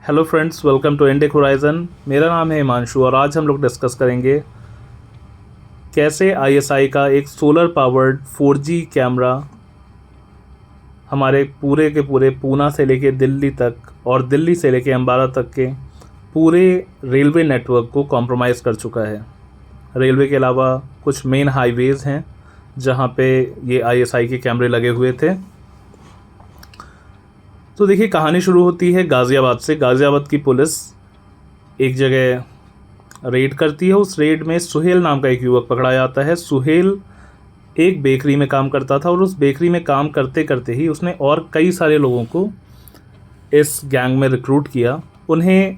Hello friends, welcome to Indic Horizon. मेरा नाम है हिमांशु और आज हम लोग डिस्कस करेंगे कैसे आईएसआई का एक सोलर पावर्ड 4G कैमरा हमारे पूरे के पूरे पूना से लेके दिल्ली तक और दिल्ली से लेके अम्बाला तक के पूरे रेलवे नेटवर्क को कॉम्प्रोमाइज़ कर चुका है। रेलवे के अलावा कुछ मेन हाईवेज़ हैं जहाँ पे ये आईएसआई के कैमरे लगे हुए थे। तो देखिए, कहानी शुरू होती है गाज़ियाबाद से। गाज़ियाबाद की पुलिस एक जगह रेड करती है। उस रेड में सुहेल नाम का एक युवक पकड़ा जाता है। सुहेल एक बेकरी में काम करता था और उस बेकरी में काम करते करते ही उसने और कई सारे लोगों को इस गैंग में रिक्रूट किया। उन्हें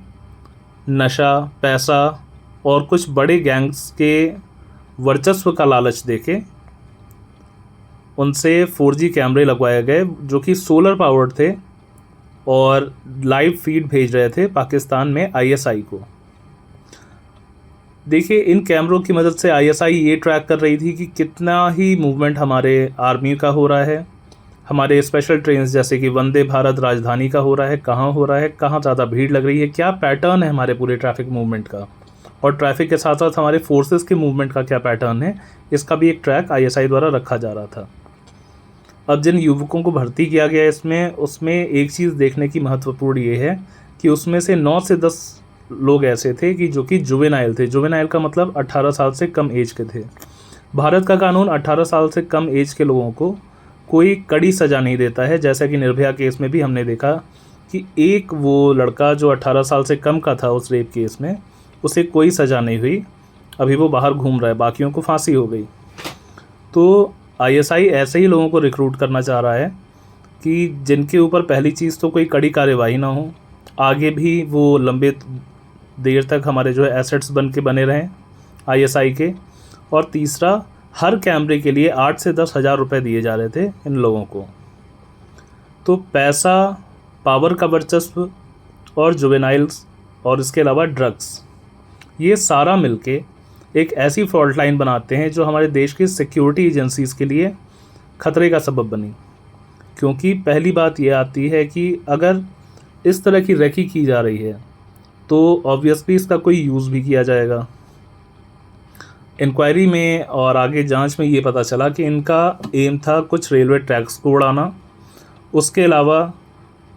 नशा, पैसा और कुछ बड़े गैंग्स के वर्चस्व का लालच देके उनसे 4G कैमरे लगवाए गए जो कि सोलर पावर्ड थे और लाइव फीड भेज रहे थे पाकिस्तान में आईएसआई को। देखिए, इन कैमरों की मदद से आईएसआई ये ट्रैक कर रही थी कि कितना ही मूवमेंट हमारे आर्मी का हो रहा है, हमारे स्पेशल ट्रेन्स जैसे कि वंदे भारत राजधानी का हो रहा है, कहाँ हो रहा है, कहाँ ज़्यादा भीड़ लग रही है, क्या पैटर्न है हमारे पूरे ट्रैफिक मूवमेंट का, और ट्रैफिक के साथ साथ हमारे फोर्सेस के मूवमेंट का क्या पैटर्न है, इसका भी एक ट्रैक आईएसआई द्वारा रखा जा रहा था। अब जिन युवकों को भर्ती किया गया इसमें, उसमें एक चीज़ देखने की महत्वपूर्ण ये है कि उसमें से 9 से 10 लोग ऐसे थे कि जो कि जुवेनाइल थे। जुवेनाइल का मतलब 18 साल से कम एज के थे। भारत का कानून 18 साल से कम एज के लोगों को कोई कड़ी सज़ा नहीं देता है। जैसा कि निर्भया केस में भी हमने देखा कि एक वो लड़का जो 18 साल से कम का था उस रेप केस में, उसे कोई सज़ा नहीं हुई, अभी वो बाहर घूम रहा है, बाकियों को फांसी हो गई। तो आईएसआई ऐसे ही लोगों को रिक्रूट करना चाह रहा है कि जिनके ऊपर पहली चीज़ तो कोई कड़ी कार्यवाही ना हो, आगे भी वो लंबे देर तक हमारे जो है एसेट्स बन के बने रहें आईएसआई के, और तीसरा, हर कैमरे के लिए 8 से 10 हज़ार रुपये दिए जा रहे थे इन लोगों को। तो पैसा, पावर का वर्चस्व और जुवेनाइल्स और इसके अलावा ड्रग्स, ये सारा मिलके एक ऐसी फॉल्ट लाइन बनाते हैं जो हमारे देश की सिक्योरिटी एजेंसीज़ के लिए ख़तरे का सबब बनी। क्योंकि पहली बात ये आती है कि अगर इस तरह की रेकी की जा रही है तो ऑब्वियसली इसका कोई यूज़ भी किया जाएगा। इंक्वायरी में और आगे जांच में ये पता चला कि इनका एम था कुछ रेलवे ट्रैक्स को उड़ाना। उसके अलावा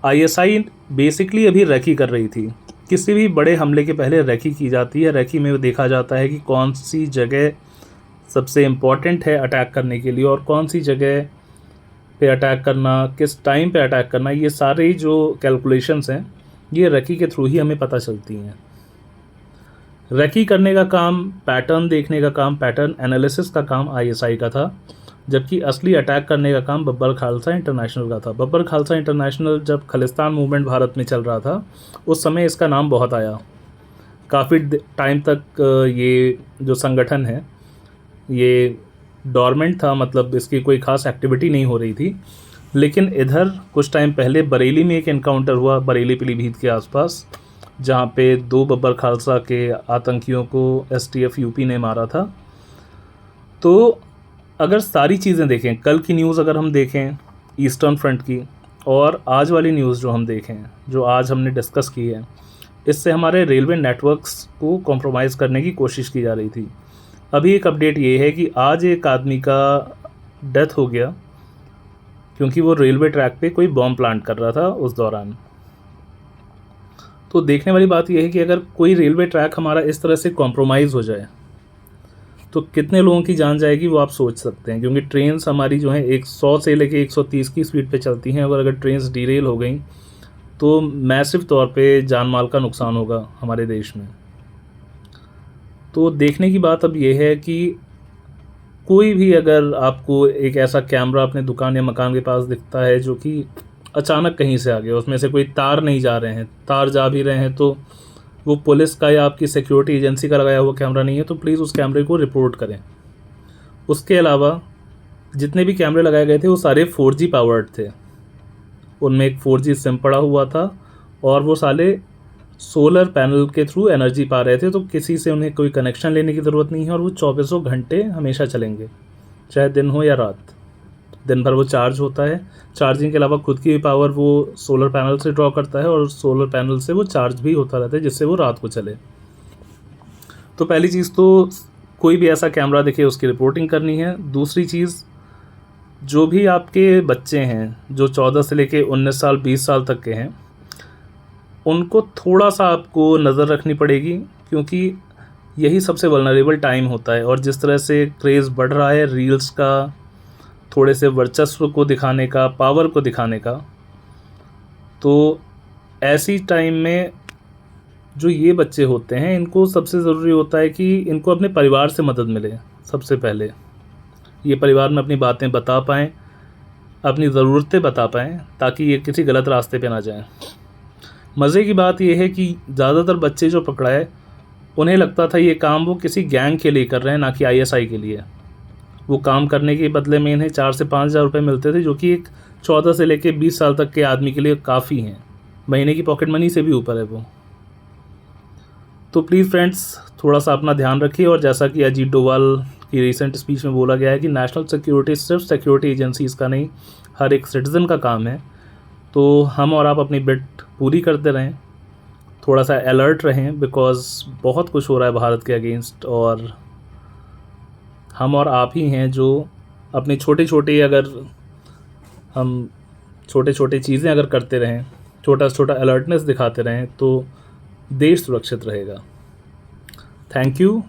आईएसआई बेसिकली अभी रेकी कर रही थी। किसी भी बड़े हमले के पहले रेकी की जाती है। रेकी में देखा जाता है कि कौन सी जगह सबसे इम्पॉर्टेंट है अटैक करने के लिए और कौन सी जगह पे अटैक करना, किस टाइम पे अटैक करना, ये सारे जो कैलकुलेशंस हैं ये रेकी के थ्रू ही हमें पता चलती हैं। रेकी करने का काम, पैटर्न देखने का काम, पैटर्न एनालिसिस का काम आईएसआई का था, जबकि असली अटैक करने का काम बब्बर खालसा इंटरनेशनल का था। बब्बर खालसा इंटरनेशनल जब खालिस्तान मूवमेंट भारत में चल रहा था उस समय इसका नाम बहुत आया। काफ़ी टाइम तक ये जो संगठन है ये डॉर्मेंट था, मतलब इसकी कोई ख़ास एक्टिविटी नहीं हो रही थी। लेकिन इधर कुछ टाइम पहले बरेली में एक एनकाउंटर हुआ, बरेली पीलीभीत के आसपास, जहाँ पे 2 बब्बर खालसा के आतंकियों को एसटीएफ यूपी ने मारा था। तो अगर सारी चीज़ें देखें, कल की न्यूज़ अगर हम देखें ईस्टर्न फ्रंट की और आज वाली न्यूज़ जो हम देखें, जो आज हमने डिस्कस की है, इससे हमारे रेलवे नेटवर्क्स को कॉम्प्रोमाइज़ करने की कोशिश की जा रही थी। अभी एक अपडेट ये है कि आज एक आदमी का डेथ हो गया क्योंकि वो रेलवे ट्रैक पे कोई बॉम्ब प्लांट कर रहा था उस दौरान। तो देखने वाली बात यह है कि अगर कोई रेलवे ट्रैक हमारा इस तरह से कॉम्प्रोमाइज़ हो जाए तो कितने लोगों की जान जाएगी वो आप सोच सकते हैं। क्योंकि ट्रेन्स हमारी जो है 100 से लेके 130 की स्पीड पे चलती हैं, और अगर ट्रेन्स डीरेल हो गई तो मैसिव तौर पे जान माल का नुकसान होगा हमारे देश में। तो देखने की बात अब ये है कि कोई भी अगर आपको एक ऐसा कैमरा अपने दुकान या मकान के पास दिखता है जो कि अचानक कहीं से आ गया, उसमें से कोई तार नहीं जा रहे हैं, तार जा भी रहे हैं तो वो पुलिस का या आपकी सिक्योरिटी एजेंसी का लगाया हुआ कैमरा नहीं है, तो प्लीज़ उस कैमरे को रिपोर्ट करें। उसके अलावा जितने भी कैमरे लगाए गए थे वो सारे 4G पावर्ड थे। उनमें एक 4G सिम पड़ा हुआ था और वो साले सोलर पैनल के थ्रू एनर्जी पा रहे थे, तो किसी से उन्हें कोई कनेक्शन लेने की ज़रूरत नहीं है और वो 24 घंटे हमेशा चलेंगे, चाहे दिन हो या रात। दिन भर वो चार्ज होता है। चार्जिंग के अलावा खुद की पावर वो सोलर पैनल से ड्रॉ करता है और सोलर पैनल से वो चार्ज भी होता रहता है, जिससे वो रात को चले। तो पहली चीज़ तो कोई भी ऐसा कैमरा दिखे उसकी रिपोर्टिंग करनी है। दूसरी चीज़, जो भी आपके बच्चे हैं जो 14 से लेके 19 साल 20 साल तक के हैं, उनको थोड़ा सा आपको नज़र रखनी पड़ेगी, क्योंकि यही सबसे वल्नरेबल टाइम होता है। और जिस तरह से क्रेज़ बढ़ रहा है रील्स का, थोड़े से वर्चस्व को दिखाने का, पावर को दिखाने का, तो ऐसी टाइम में जो ये बच्चे होते हैं इनको सबसे ज़रूरी होता है कि इनको अपने परिवार से मदद मिले। सबसे पहले ये परिवार में अपनी बातें बता पाएँ, अपनी ज़रूरतें बता पाएँ, ताकि ये किसी गलत रास्ते पे ना जाएं। मज़े की बात यह है कि ज़्यादातर बच्चे जो पकड़ाए, उन्हें लगता था ये काम वो किसी गैंग के लिए कर रहे हैं, ना कि ISI के लिए। वो काम करने के बदले में इन्हें 4 से 5 हज़ार रुपये मिलते थे, जो कि एक 14 से लेके 20 साल तक के आदमी के लिए काफ़ी हैं। महीने की पॉकेट मनी से भी ऊपर है वो। तो प्लीज़ फ्रेंड्स, थोड़ा सा अपना ध्यान रखिए। और जैसा कि अजीत डोभाल की रिसेंट स्पीच में बोला गया है कि नेशनल सिक्योरिटी सिर्फ सिक्योरिटी एजेंसीज़ का नहीं, हर एक सिटीज़न का काम है। तो हम और आप अपनी बिट पूरी करते रहें, थोड़ा सा अलर्ट रहें, बिकॉज़ बहुत कुछ हो रहा है भारत के अगेंस्ट। और हम और आप ही हैं जो अपनी छोटी छोटी चीज़ें अगर करते रहें, छोटा छोटा अलर्टनेस दिखाते रहें, तो देश सुरक्षित रहेगा। Thank you.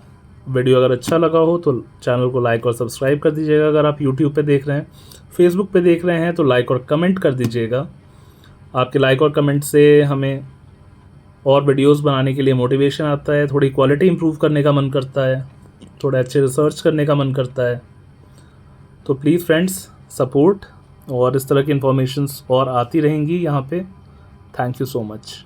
वीडियो अगर अच्छा लगा हो तो चैनल को लाइक और सब्सक्राइब कर दीजिएगा। अगर आप यूट्यूब पे देख रहे हैं, फेसबुक पे देख रहे हैं, तो लाइक और कमेंट कर दीजिएगा। आपके लाइक और कमेंट से हमें और वीडियोस बनाने के लिए मोटिवेशन आता है, थोड़ी क्वालिटी इंप्रूव करने का मन करता है, थोड़ा अच्छे रिसर्च करने का मन करता है। तो प्लीज़ फ्रेंड्स, सपोर्ट, और इस तरह की इन्फॉर्मेशंस और आती रहेंगी यहाँ पे। Thank you so much.